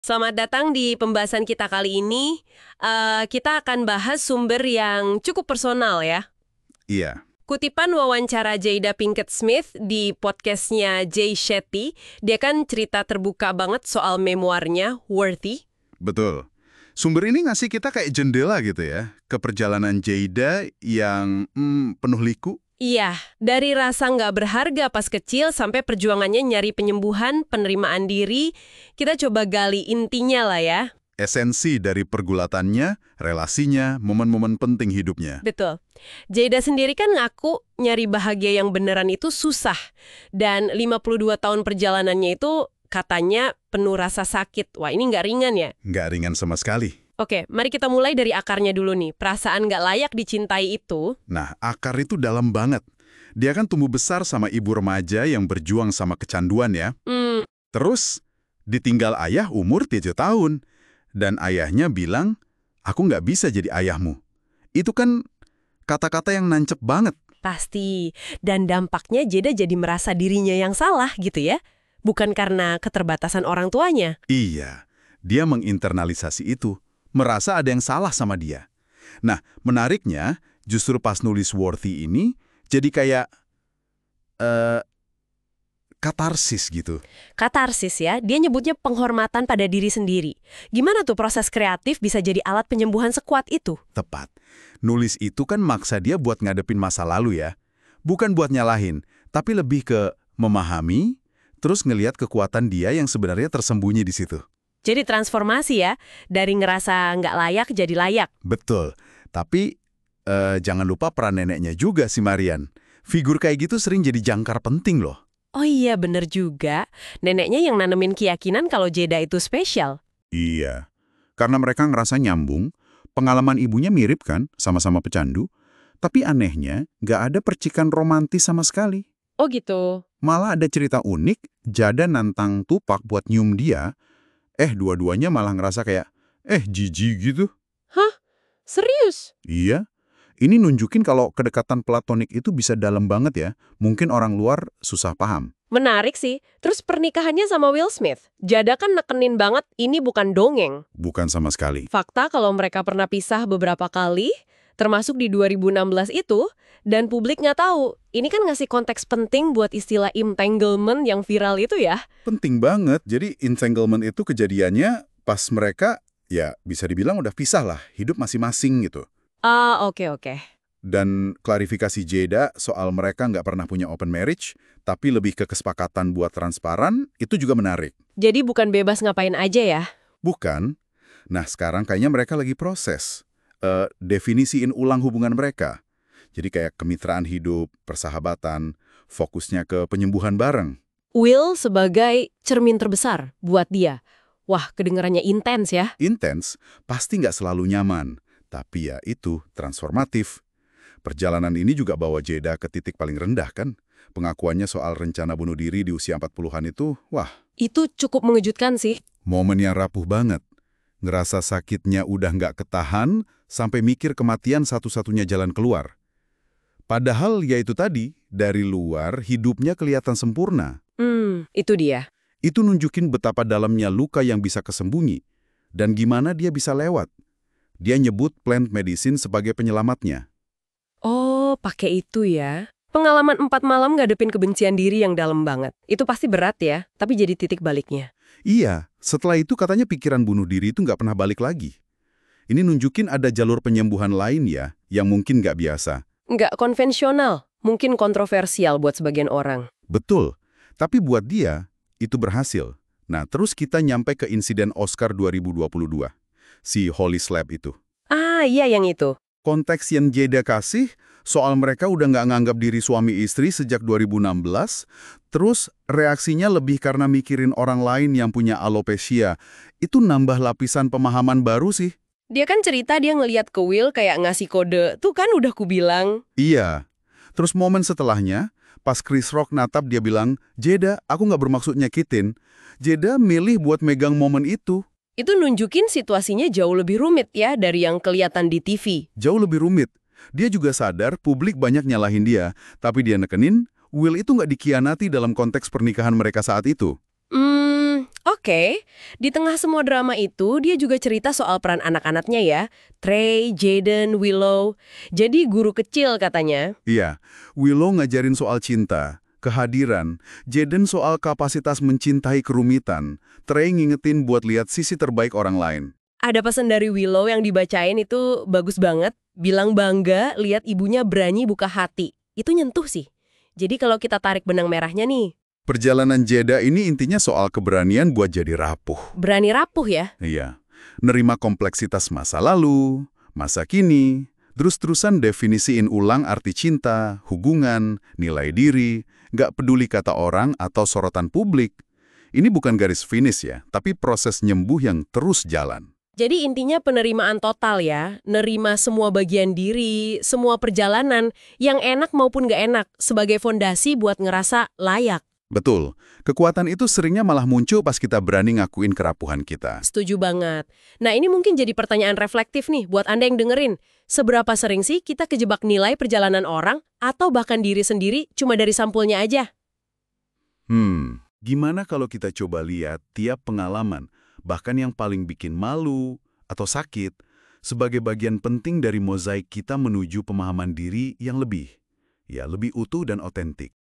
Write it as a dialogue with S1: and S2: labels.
S1: Selamat datang di pembahasan kita kali ini. Kita akan bahas sumber yang cukup personal ya.
S2: Iya,
S1: Kutipan wawancara Jada Pinkett Smith di podcastnya Jay Shetty, dia kan cerita terbuka banget soal memoirnya, Worthy.
S2: betul. Sumber ini ngasih kita kayak jendela gitu ya, ke perjalanan Jada yang penuh liku.
S1: Iya, dari rasa nggak berharga pas kecil sampai perjuangannya nyari penyembuhan, penerimaan diri, kita coba gali intinya lah ya.
S2: Esensi dari pergulatannya, relasinya, momen-momen penting hidupnya.
S1: Betul. Jada sendiri kan ngaku nyari bahagia yang beneran itu susah. Dan 52 tahun perjalanannya itu katanya penuh rasa sakit. Wah, ini nggak ringan ya?
S2: Nggak ringan sama sekali.
S1: Oke, mari kita mulai dari akarnya dulu nih. Perasaan nggak layak dicintai itu.
S2: Nah, akar itu dalam banget. Dia kan tumbuh besar sama ibu remaja yang berjuang sama kecanduan ya. Terus, ditinggal ayah umur 7 tahun. Dan ayahnya bilang, aku nggak bisa jadi ayahmu. Itu kan kata-kata yang nancep banget.
S1: Pasti. Dan dampaknya Jada jadi merasa dirinya yang salah gitu ya. Bukan karena keterbatasan orang tuanya.
S2: Iya, dia menginternalisasi itu. Merasa ada yang salah sama dia. Nah, menariknya, justru pas nulis Worthy ini, jadi kayak katarsis gitu.
S1: Katarsis ya, dia nyebutnya penghormatan pada diri sendiri. Gimana tuh proses kreatif bisa jadi alat penyembuhan sekuat itu?
S2: Tepat. Nulis itu kan maksa dia buat ngadepin masa lalu ya. Bukan buat nyalahin, tapi lebih ke memahami, terus ngelihat kekuatan dia yang sebenarnya tersembunyi di situ.
S1: Jadi transformasi ya, dari ngerasa nggak layak jadi layak.
S2: Betul. Tapi jangan lupa peran neneknya juga si Marian. Figur kayak gitu sering jadi jangkar penting loh.
S1: Oh iya, bener juga. Neneknya yang nanemin keyakinan kalau Jada itu spesial.
S2: Iya. Karena mereka ngerasa nyambung, pengalaman ibunya mirip kan, sama-sama pecandu. Tapi anehnya, nggak ada percikan romantis sama sekali.
S1: Oh gitu.
S2: Malah ada cerita unik, Jada nantang Tupac buat nyium dia. Dua-duanya malah ngerasa kayak, jijik gitu.
S1: Hah? Serius?
S2: Iya. Ini nunjukin kalau kedekatan platonik itu bisa dalam banget ya. Mungkin orang luar susah paham.
S1: Menarik sih. Terus pernikahannya sama Will Smith. Jada kan nekenin banget ini bukan dongeng.
S2: Bukan sama sekali.
S1: Fakta kalau mereka pernah pisah beberapa kali, termasuk di 2016 itu, dan publik nggak tahu. Ini kan ngasih konteks penting buat istilah entanglement yang viral itu ya.
S2: Penting banget. Jadi entanglement itu kejadiannya pas mereka, ya bisa dibilang udah pisah lah. Hidup masing-masing gitu.
S1: Ah, oke.
S2: Dan klarifikasi Jada soal mereka nggak pernah punya open marriage, tapi lebih ke kesepakatan buat transparan, itu juga menarik.
S1: Jadi bukan bebas ngapain aja ya?
S2: Bukan? Nah, sekarang kayaknya mereka lagi proses. Definisiin ulang hubungan mereka. Jadi kayak kemitraan hidup, persahabatan, fokusnya ke penyembuhan bareng.
S1: Will sebagai cermin terbesar buat dia. Wah, kedengarannya intens ya.
S2: Intens, pasti nggak selalu nyaman. Tapi ya itu, transformatif. Perjalanan ini juga bawa Jada ke titik paling rendah kan? Pengakuannya soal rencana bunuh diri di usia 40-an itu, wah.
S1: Itu cukup mengejutkan sih.
S2: Momen yang rapuh banget. Ngerasa sakitnya udah nggak ketahan, sampai mikir kematian satu-satunya jalan keluar. Padahal ya itu tadi, dari luar hidupnya kelihatan sempurna.
S1: Itu dia.
S2: Itu nunjukin betapa dalamnya luka yang bisa kesembunyi. Dan gimana dia bisa lewat. Dia nyebut plant medicine sebagai penyelamatnya.
S1: Oh, pakai itu ya. Pengalaman 4 malam ngadepin kebencian diri yang dalam banget. Itu pasti berat ya, tapi jadi titik baliknya.
S2: Iya, setelah itu katanya pikiran bunuh diri itu nggak pernah balik lagi. Ini nunjukin ada jalur penyembuhan lain ya, yang mungkin nggak biasa.
S1: Nggak konvensional, mungkin kontroversial buat sebagian orang.
S2: Betul, tapi buat dia, itu berhasil. Nah, terus kita nyampe ke insiden Oscar 2022. Si Holy Slap itu.
S1: Ah, iya yang itu.
S2: Konteks yang Jada kasih, soal mereka udah nggak nganggap diri suami istri sejak 2016, terus reaksinya lebih karena mikirin orang lain yang punya alopecia. Itu nambah lapisan pemahaman baru sih.
S1: Dia kan cerita dia ngeliat ke Will kayak ngasih kode, tuh kan udah kubilang.
S2: Iya. Terus momen setelahnya, pas Chris Rock natap dia bilang, Jada, aku nggak bermaksud nyakitin. Jada milih buat megang momen itu.
S1: Itu nunjukin situasinya jauh lebih rumit ya dari yang kelihatan di TV.
S2: Jauh lebih rumit. Dia juga sadar publik banyak nyalahin dia, tapi dia nekenin, Will itu nggak dikhianati dalam konteks pernikahan mereka saat itu.
S1: Oke, di tengah semua drama itu, dia juga cerita soal peran anak-anaknya ya. Trey, Jaden, Willow. Jadi guru kecil katanya.
S2: Iya, Willow ngajarin soal cinta, kehadiran, Jaden soal kapasitas mencintai kerumitan, Trey ngingetin buat lihat sisi terbaik orang lain.
S1: Ada pesan dari Willow yang dibacain itu bagus banget. Bilang bangga lihat ibunya berani buka hati. Itu nyentuh sih. Jadi kalau kita tarik benang merahnya nih,
S2: Perjalanan Jeda ini intinya soal keberanian buat jadi rapuh.
S1: berani rapuh ya.
S2: Iya, nerima kompleksitas masa lalu, masa kini, terus-terusan definisiin ulang arti cinta, hubungan, nilai diri, nggak peduli kata orang atau sorotan publik. Ini bukan garis finish ya, tapi proses nyembuh yang terus jalan.
S1: Jadi intinya penerimaan total ya, nerima semua bagian diri, semua perjalanan, yang enak maupun gak enak, sebagai fondasi buat ngerasa layak.
S2: Betul, kekuatan itu seringnya malah muncul pas kita berani ngakuin kerapuhan kita.
S1: Setuju banget. Nah ini mungkin jadi pertanyaan reflektif nih buat Anda yang dengerin. Seberapa sering sih kita kejebak nilai perjalanan orang atau bahkan diri sendiri cuma dari sampulnya aja?
S2: Gimana kalau kita coba lihat tiap pengalaman, bahkan yang paling bikin malu atau sakit, sebagai bagian penting dari mozaik kita menuju pemahaman diri yang lebih utuh dan otentik.